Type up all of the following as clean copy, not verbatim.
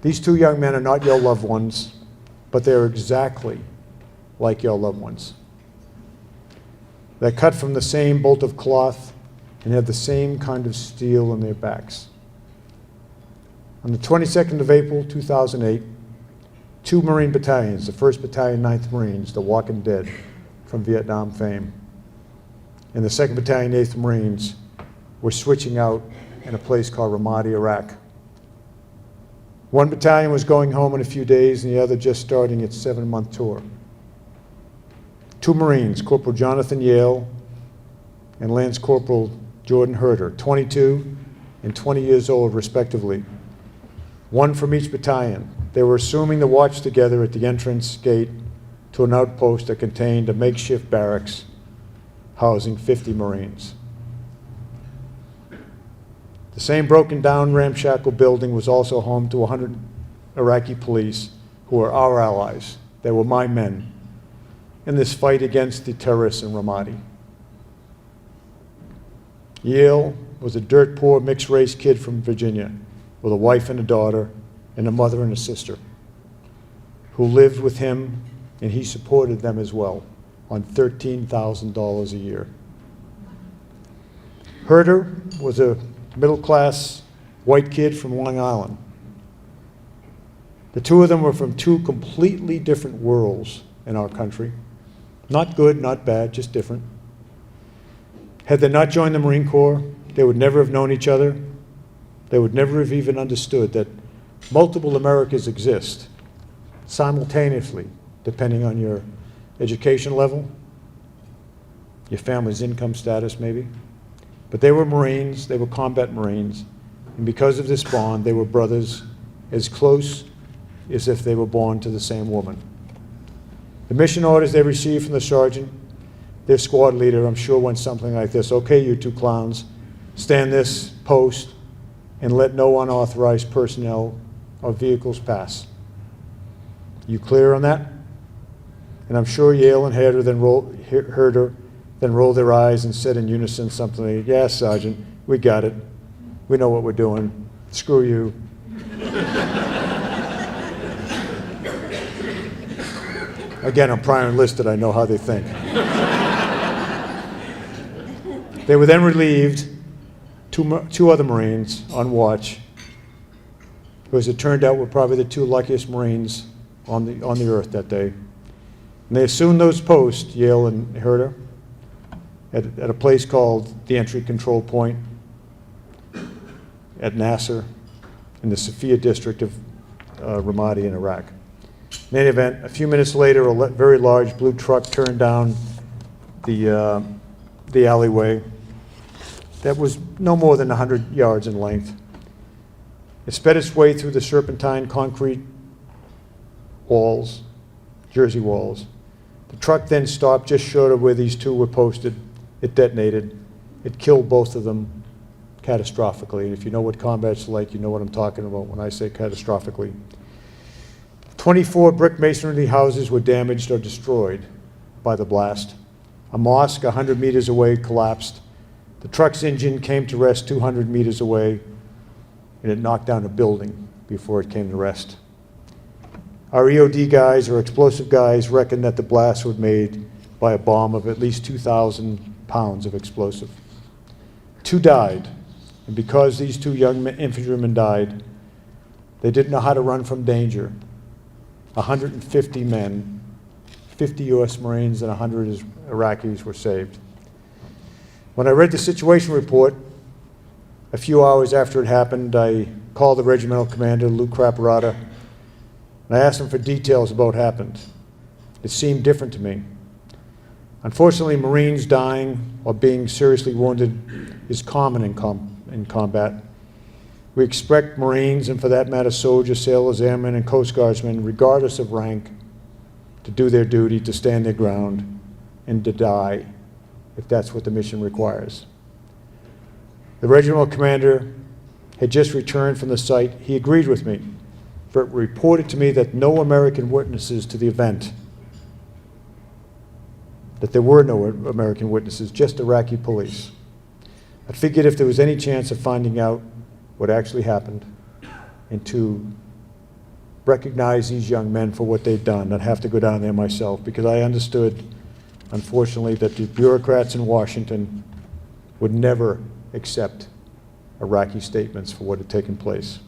These two young men are not your loved ones, but they're exactly like your loved ones. They're cut from the same bolt of cloth and have the same kind of steel in their backs. On the 22nd of April, 2008, two Marine battalions, the 1st Battalion, 9th Marines, the walking dead from Vietnam fame, and the 2nd Battalion, 8th Marines, were switching out in a place called Ramadi, Iraq. One battalion was going home in a few days and the other just starting its 7-month tour. Two Marines, Corporal Jonathan Yale and Lance Corporal Jordan Haerter, 22 and 20 years old respectively, one from each battalion. They were assuming to watch together at the entrance gate to an outpost that contained a makeshift barracks housing 50 Marines. The same broken down, ramshackle building was also home to 100 Iraqi police who were our allies. They were my men in this fight against the terrorists in Ramadi. Yale was a dirt poor mixed race kid from Virginia with a wife and a daughter and a mother and a sister who lived with him, and he supported them as well on $13,000 a year. Haerter was a middle-class white kid from Long Island. The two of them were from two completely different worlds in our country. Not good, not bad, just different. Had they not joined the Marine Corps, they would never have known each other. They would never have even understood that multiple Americas exist simultaneously, depending on your education level, your family's income status maybe. But they were Marines, they were combat Marines, and because of this bond, they were brothers as close as if they were born to the same woman. The mission orders they received from the sergeant, their squad leader, I'm sure went something like this: okay, you two clowns, stand this post and let no unauthorized personnel or vehicles pass. You clear on that? And I'm sure Yale and Haerter then rolled their eyes and said in unison something like, "Yeah, Sergeant, we got it. We know what we're doing. Screw you." Again, I'm prior enlisted, I know how they think. They were then relieved, two other Marines on watch, who, as it turned out, were probably the two luckiest Marines on the earth that day. And they assumed those posts, Yale and Haerter, at a place called the Entry Control Point at Nasser in the Safia district of Ramadi in Iraq. In any event, a few minutes later, a very large blue truck turned down the alleyway that was no more than 100 yards in length. It sped its way through the serpentine concrete walls, Jersey walls. The truck then stopped just short of where these two were posted. It detonated. It killed both of them catastrophically. And if you know what combat's like, you know what I'm talking about when I say catastrophically. 24 brick masonry houses were damaged or destroyed by the blast. A mosque 100 meters away collapsed. The truck's engine came to rest 200 meters away, and it knocked down a building before it came to rest. Our EOD guys, or explosive guys, reckoned that the blast was made by a bomb of at least 2,000 pounds of explosive. Two died, and because these two young infantrymen died, they didn't know how to run from danger. 150 men, 50 US Marines and 100 Iraqis were saved. When I read the situation report, a few hours after it happened, I called the regimental commander, Lou Craparata, and I asked him for details about what happened. It seemed different to me. Unfortunately, Marines dying or being seriously wounded is common in combat. We expect Marines, and for that matter soldiers, sailors, airmen, and Coast Guardsmen, regardless of rank, to do their duty, to stand their ground, and to die if that's what the mission requires. The regimental commander had just returned from the site. He agreed with me, but reported to me that no American witnesses to the event, that there were no American witnesses, just Iraqi police. I figured if there was any chance of finding out what actually happened, and two, recognize these young men for what they've done. I'd have to go down there myself, because I understood, unfortunately, that the bureaucrats in Washington would never accept Iraqi statements for what had taken place.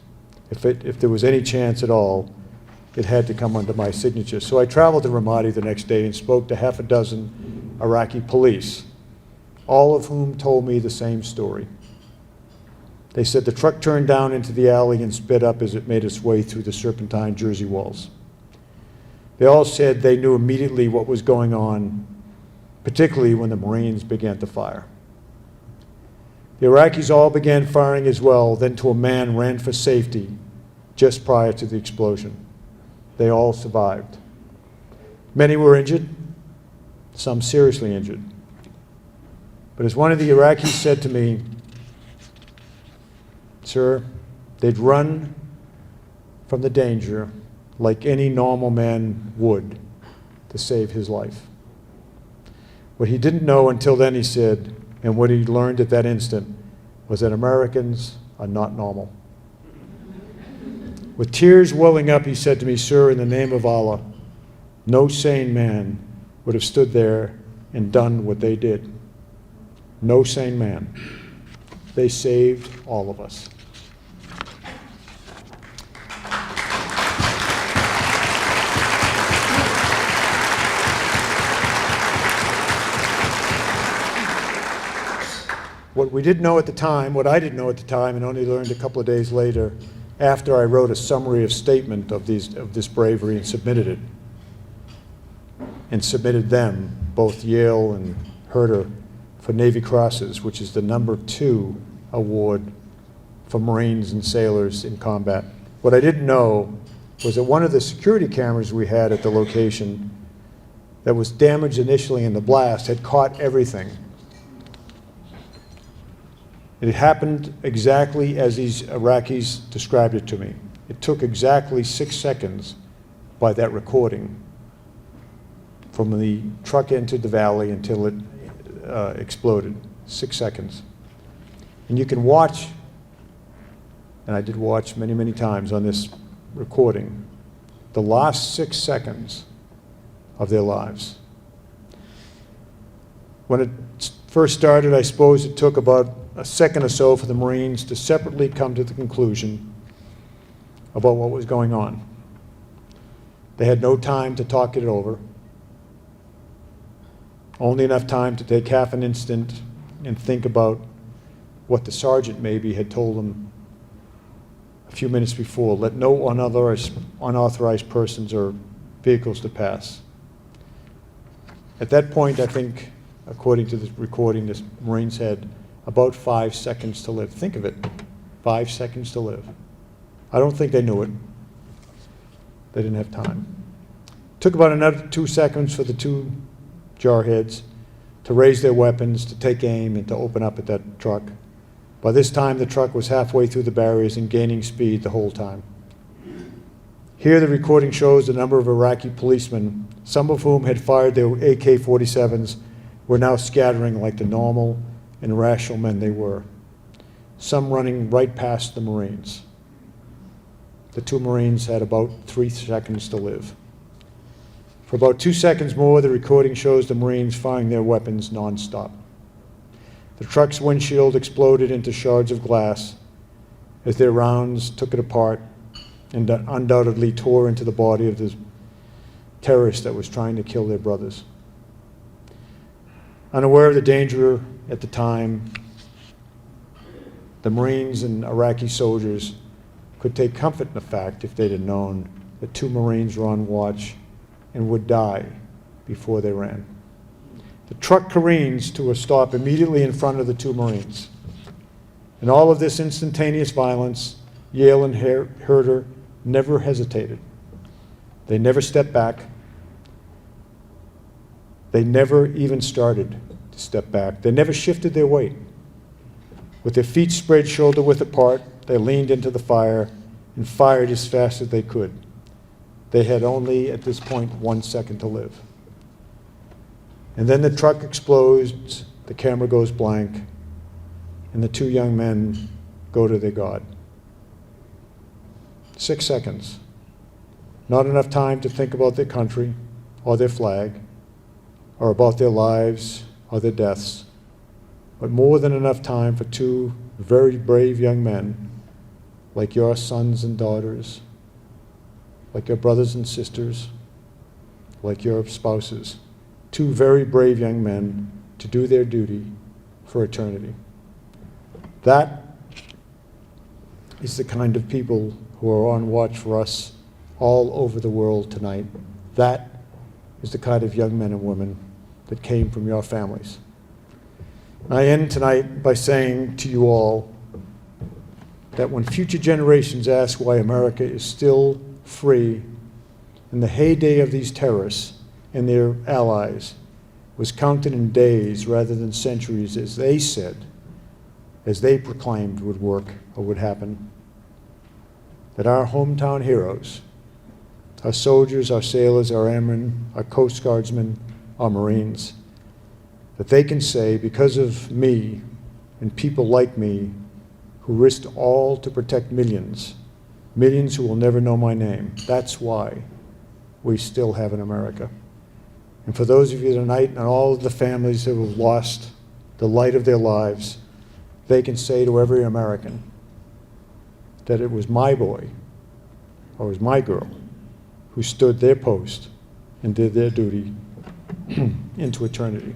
If there was any chance at all, it had to come under my signature. So I traveled to Ramadi the next day and spoke to half a dozen Iraqi police, all of whom told me the same story. They said the truck turned down into the alley and sped up as it made its way through the serpentine Jersey walls. They all said they knew immediately what was going on, particularly when the Marines began to fire. The Iraqis all began firing as well, then to a man ran for safety just prior to the explosion. They all survived. Many were injured, some seriously injured. But as one of the Iraqis said to me, "Sir, they'd run from the danger like any normal man would to save his life." What he didn't know until then, he said, and what he learned at that instant, was that Americans are not normal. With tears welling up, he said to me, "Sir, in the name of Allah, no sane man would have stood there and done what they did. No sane man. They saved all of us." What we didn't know at the time, what I didn't know at the time, and only learned a couple of days later, after I wrote a summary of statement of this bravery and submitted them, both Yale and Haerter, for Navy Crosses, which is the #2 award for Marines and sailors in combat. What I didn't know was that one of the security cameras we had at the location that was damaged initially in the blast had caught everything. It happened exactly as these Iraqis described it to me. It took exactly 6 seconds by that recording from the truck entered the valley until it exploded. 6 seconds. And you can watch, and I did watch many, many times on this recording, the last 6 seconds of their lives. When it first started, I suppose it took about a second or so for the Marines to separately come to the conclusion about what was going on. They had no time to talk it over, only enough time to take half an instant and think about what the sergeant maybe had told them a few minutes before: let no unauthorized persons or vehicles to pass. At that point, I think, according to the recording, the Marines had about 5 seconds to live. Think of it, 5 seconds to live. I don't think they knew it. They didn't have time. It took about another 2 seconds for the two jarheads to raise their weapons, to take aim, and to open up at that truck. By this time, the truck was halfway through the barriers and gaining speed the whole time. Here, the recording shows the number of Iraqi policemen, some of whom had fired their AK-47s, were now scattering like the normal and rational men they were, some running right past the Marines. The two Marines had about 3 seconds to live. For about 2 seconds more, the recording shows the Marines firing their weapons nonstop. The truck's windshield exploded into shards of glass as their rounds took it apart and undoubtedly tore into the body of the terrorist that was trying to kill their brothers. Unaware of the danger at the time, the Marines and Iraqi soldiers could take comfort in the fact, if they'd have known, that 2 Marines were on watch and would die before they ran. The truck careens to a stop immediately in front of the 2 Marines. In all of this instantaneous violence, Yale and Haerter never hesitated. They never stepped back. They never even started to step back. They never shifted their weight. With their feet spread shoulder width apart, they leaned into the fire and fired as fast as they could. They had only, at this point, 1 second to live. And then the truck explodes, the camera goes blank, and the 2 young men go to their God. 6 seconds. Not enough time to think about their country or their flag or about their lives or their deaths, but more than enough time for two very brave young men like your sons and daughters, like your brothers and sisters, like your spouses, two very brave young men to do their duty for eternity. That is the kind of people who are on watch for us all over the world tonight. That is the kind of young men and women that came from your families. I end tonight by saying to you all that when future generations ask why America is still free in the heyday of these terrorists and their allies was counted in days rather than centuries, as they said, as they proclaimed would work or would happen, that our hometown heroes, our soldiers, our sailors, our airmen, our Coast Guardsmen, our Marines, that they can say, because of me and people like me who risked all to protect millions, millions who will never know my name, that's why we still have an America. And for those of you tonight and all of the families who have lost the light of their lives, they can say to every American that it was my boy or it was my girl who stood their post and did their duty into eternity.